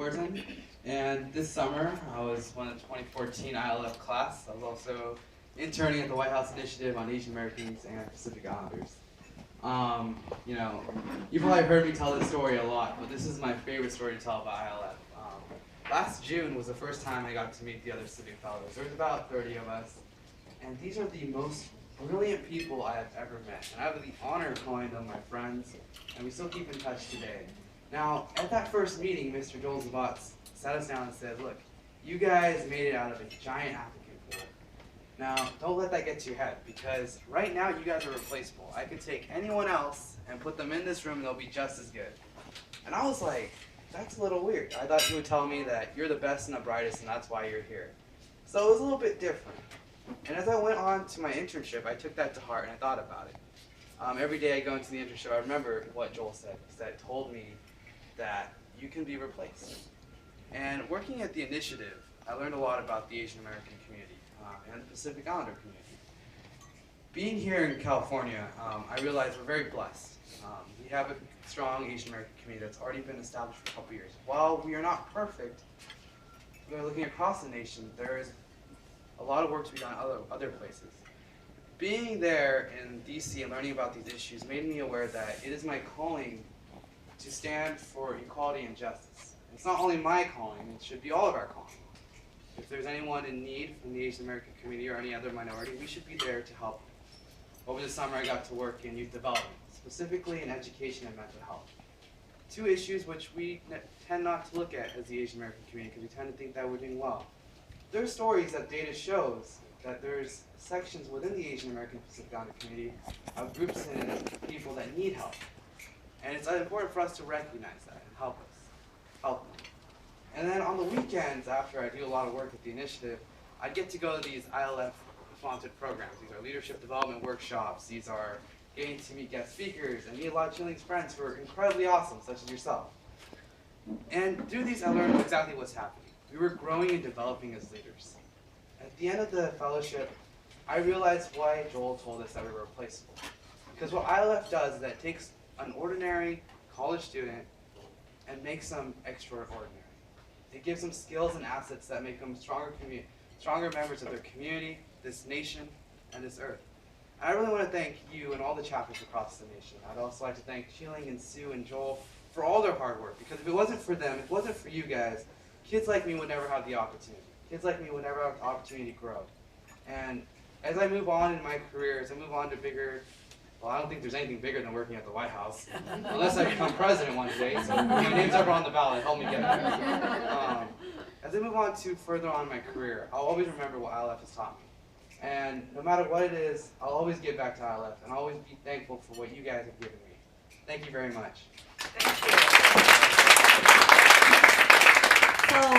Thornton, and this summer I was one of the 2014 ILF class. I was also interning at the White House Initiative on Asian Americans and Pacific Islanders. You know, you've probably heard me tell this story a lot, but this is my favorite story to tell about ILF. Last June was the first time I got to meet the other Civic Fellows. There was about 30 of us, and these are the most brilliant people I have ever met. And I have the honor of calling them my friends, and we still keep in touch today. Now, at that first meeting, Mr. Joel Zabatz sat us down and said, look, you guys made it out of a giant applicant pool. Now, don't let that get to your head, because right now you guys are replaceable. I could take anyone else and put them in this room and they'll be just as good. And I was like, that's a little weird. I thought you would tell me that you're the best and the brightest and that's why you're here. So it was a little bit different. And as I went on to my internship, I took that to heart and I thought about it. Every day I go into the internship, I remember what Joel said. He told me that you can be replaced. And working at the initiative, I learned a lot about the Asian American community and the Pacific Islander community. Being here in California, I realized we're very blessed. We have a strong Asian American community that's already been established for a couple years. While we are not perfect, we are looking across the nation, there is a lot of work to be done other places. Being there in DC and learning about these issues made me aware that it is my calling to stand for equality and justice. It's not only my calling, it should be all of our calling. If there's anyone in need from the Asian American community or any other minority, we should be there to help. Over the summer I got to work in youth development, specifically in education and mental health. Two issues which we tend not to look at as the Asian American community because we tend to think that we're doing well. There are stories that data shows that there's sections within the Asian American Pacific Islander community of groups and people that need help. And it's important for us to recognize that and help them. And then on the weekends, after I do a lot of work at the initiative, I get to go to these ILF-sponsored programs. These are leadership development workshops. These are getting to meet guest speakers and meet a lot of Chilling's friends who are incredibly awesome, such as yourself. And through these, I learned exactly what's happening. We were growing and developing as leaders. At the end of the fellowship, I realized why Joel told us that we were replaceable. Because what ILF does is that it takes an ordinary college student and makes them extraordinary. It gives them skills and assets that make them stronger members of their community, this nation, and this earth. I really want to thank you and all the chapters across the nation. I'd also like to thank Chilling and Sue and Joel for all their hard work, because if it wasn't for them, if it wasn't for you guys, kids like me would never have the opportunity. Kids like me would never have the opportunity to grow. And as I move on in my career, as I move on to bigger, well, I don't think there's anything bigger than working at the White House, unless I become president one day, so my name's ever on the ballot, help me get there. As I move on to further on in my career, I'll always remember what ILF has taught me. And no matter what it is, I'll always give back to ILF, and I'll always be thankful for what you guys have given me. Thank you very much. Thank you.